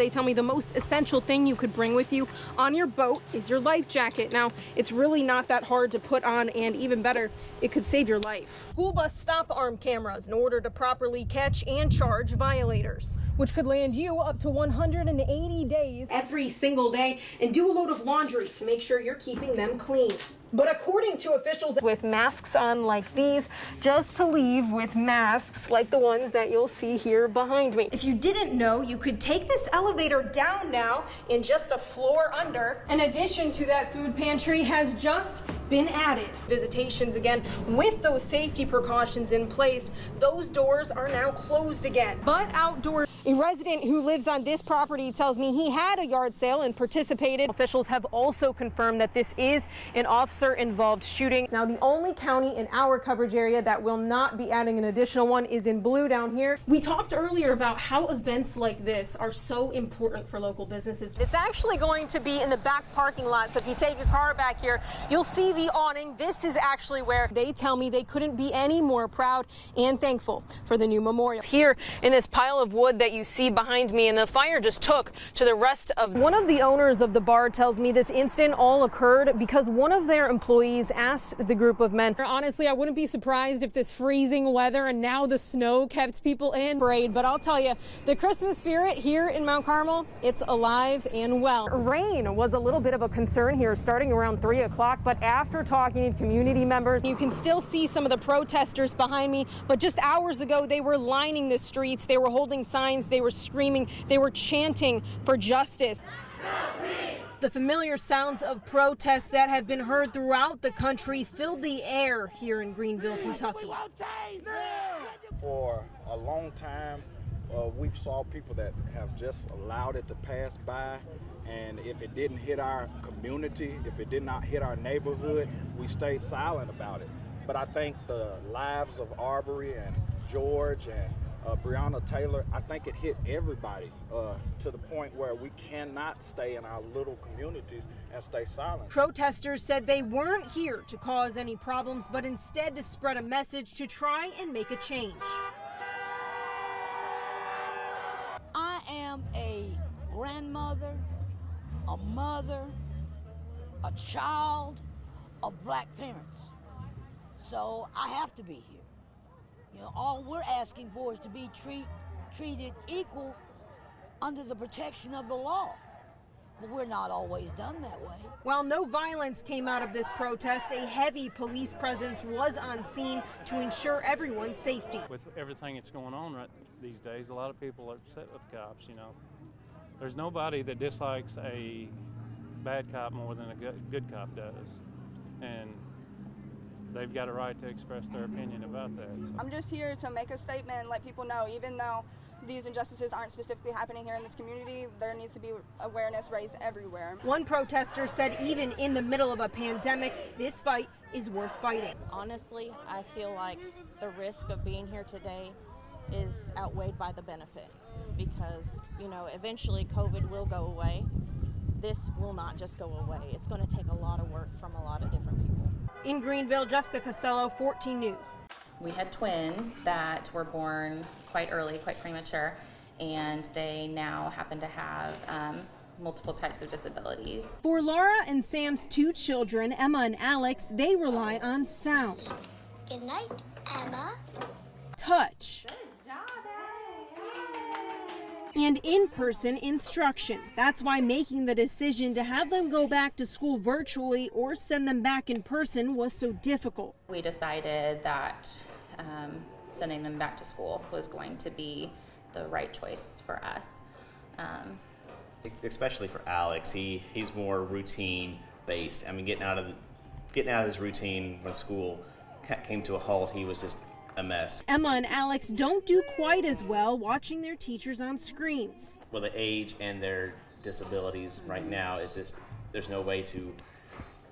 They tell me the most essential thing you could bring with you on your boat is your life jacket. Now, it's really not that hard to put on, and even better, it could save your life. School bus stop arm cameras in order to properly catch and charge violators, which could land you up to 180 days every single day, and do a load of laundry to make sure you're keeping them clean. But according to officials, with masks on like these, just to leave with masks like the ones that you'll see here behind me. If you didn't know, you could take this elevator down now in just a floor under. In addition to that, food pantry has just been added. Visitations again with those safety precautions in place. Those doors are now closed again. But outdoors, a resident who lives on this property tells me he had a yard sale and participated. Officials have also confirmed that this is an officer-involved shooting. Now, the only county in our coverage area that will not be adding an additional one is in blue down here. We talked earlier about how events like this are so important for local businesses. It's actually going to be in the back parking lot. So if you take your car back here, you'll see the awning. This is actually where they tell me they couldn't be any more proud and thankful for the new memorial. Here in this pile of wood that you see behind me, and the fire just took to the rest of. One of the owners of the bar tells me this incident all occurred because one of their employees asked the group of men. Honestly, I wouldn't be surprised if this freezing weather and now the snow kept people in parade, but I'll tell you, the Christmas spirit here in Mount Carmel, it's alive and well. Rain was a little bit of a concern here starting around 3 o'clock, but after talking to community members, you can still see some of the protesters behind me, but just hours ago, they were lining the streets, they were holding signs, they were screaming, they were chanting for justice. The familiar sounds of protests that have been heard throughout the country filled the air here in Greenville, Kentucky. For a long time, we've saw people that have just allowed it to pass by, and if it didn't hit our community, if it did not hit our neighborhood, we stayed silent about it. But I think the lives of Arbery and George and Breonna Taylor, I think it hit everybody to the point where we cannot stay in our little communities and stay silent. Protesters said they weren't here to cause any problems, but instead to spread a message to try and make a change. I am a grandmother, a mother, a child of black parents, so I have to be here. You know, all we're asking for is to be treated equal under the protection of the law. But we're not always done that way. While no violence came out of this protest, a heavy police presence was on scene to ensure everyone's safety. With everything that's going on right these days, a lot of people are upset with cops, you know. There's nobody that dislikes a bad cop more than a good cop does. And they've got a right to express their opinion about that. So. I'm just here to make a statement and let people know, even though these injustices aren't specifically happening here in this community, there needs to be awareness raised everywhere. One protester said even in the middle of a pandemic, this fight is worth fighting. Honestly, I feel like the risk of being here today is outweighed by the benefit because, you know, eventually COVID will go away. This will not just go away. It's going to take a lot of work from a lot of different people. In Greenville, Jessica Costello, 14 News. We had twins that were born quite early, quite premature, and they now happen to have multiple types of disabilities. For Laura and Sam's two children, Emma and Alex, they rely on sound. Good night, Emma. Touch. And in-person instruction. That's why making the decision to have them go back to school virtually or send them back in person was so difficult. We decided that sending them back to school was going to be the right choice for us. Especially for Alex, he's more routine based. I mean, getting out of his routine when school came to a halt, he was just a mess. Emma and Alex don't do quite as well watching their teachers on screens. Well, the age and their disabilities right now is just, there's no way to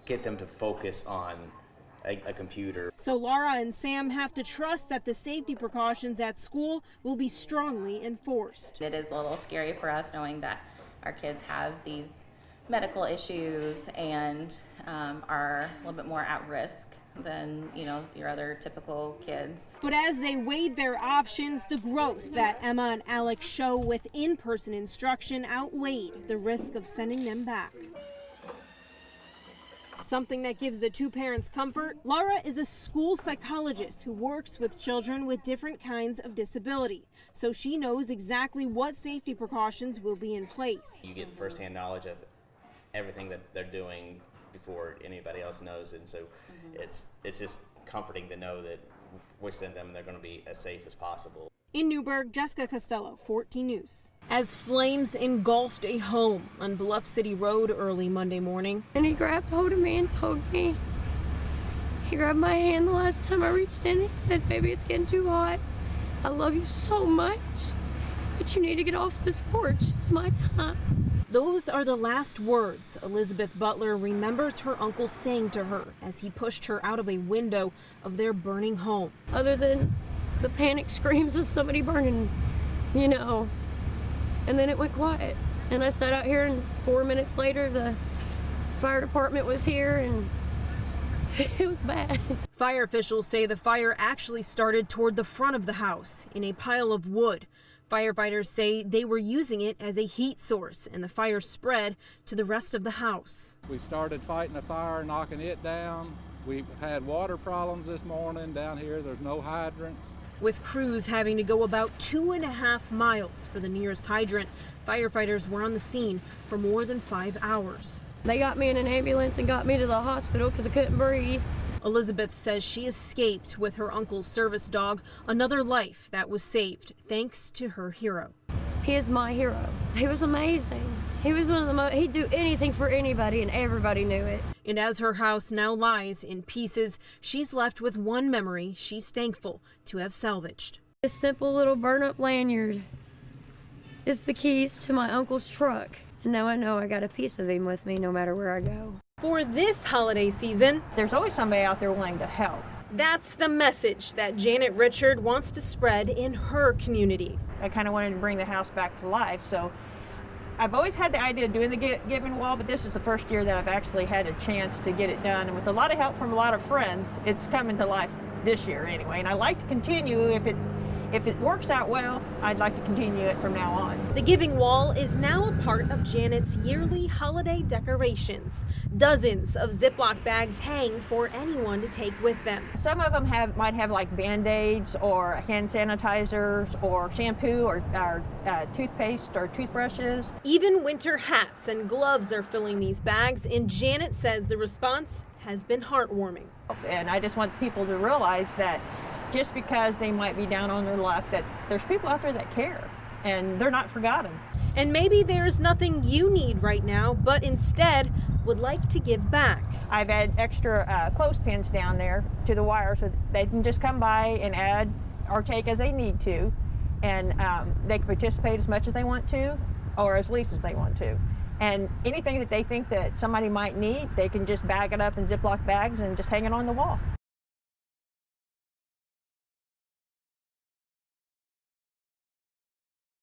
get them to focus on a computer. So Laura and Sam have to trust that the safety precautions at school will be strongly enforced. It is a little scary for us knowing that our kids have these medical issues and are a little bit more at risk than, you know, your other typical kids. But as they weighed their options, the growth that Emma and Alex show with in-person instruction outweighed the risk of sending them back. Something that gives the two parents comfort, Laura is a school psychologist who works with children with different kinds of disability, so she knows exactly what safety precautions will be in place. You get firsthand knowledge of everything that they're doing before anybody else knows, and so it's just comforting to know that we send them and they're going to be as safe as possible. In Newburgh, Jessica Costello, 14 News. As flames engulfed a home on Bluff City Road early Monday morning. And he grabbed hold of me and told me, he grabbed my hand the last time I reached in. He said, "Baby, it's getting too hot. I love you so much, but you need to get off this porch. It's my time." Those are the last words Elizabeth Butler remembers her uncle saying to her as he pushed her out of a window of their burning home. Other than the panic screams of somebody burning, you know, and then it went quiet. And I sat out here, and 4 minutes later, the fire department was here, and it was bad. Fire officials say the fire actually started toward the front of the house in a pile of wood. Firefighters say they were using it as a heat source, and the fire spread to the rest of the house. We started fighting the fire, knocking it down. We've had water problems this morning down here. There's no hydrants. With crews having to go about 2.5 miles for the nearest hydrant, firefighters were on the scene for more than 5 hours. They got me in an ambulance and got me to the hospital because I couldn't breathe. Elizabeth says she escaped with her uncle's service dog, another life that was saved thanks to her hero. He is my hero. He was amazing. He was one of the most, he'd do anything for anybody, and everybody knew it. And as her house now lies in pieces, she's left with one memory she's thankful to have salvaged. This simple little burn-up lanyard is the keys to my uncle's truck. And now I know I got a piece of him with me no matter where I go. For this holiday season, there's always somebody out there willing to help. That's the message that Janet Richard wants to spread in her community. I kind of wanted to bring the house back to life, so I've always had the idea of doing the giving wall, but this is the first year that I've actually had a chance to get it done. And with a lot of help from a lot of friends, it's coming to life this year anyway. And I like to continue. If it works out well, I'd like to continue it from now on. The giving wall is now a part of Janet's yearly holiday decorations. Dozens of Ziploc bags hang for anyone to take with them. Some of them might have like Band-Aids or hand sanitizers or shampoo or toothpaste or toothbrushes. Even winter hats and gloves are filling these bags, and Janet says the response has been heartwarming. And I just want people to realize that just because they might be down on their luck, that there's people out there that care and they're not forgotten. And maybe there's nothing you need right now, but instead would like to give back. I've added extra clothespins down there to the wire so they can just come by and add or take as they need to, and they can participate as much as they want to or as least as they want to. And anything that they think that somebody might need, they can just bag it up in Ziploc bags and just hang it on the wall.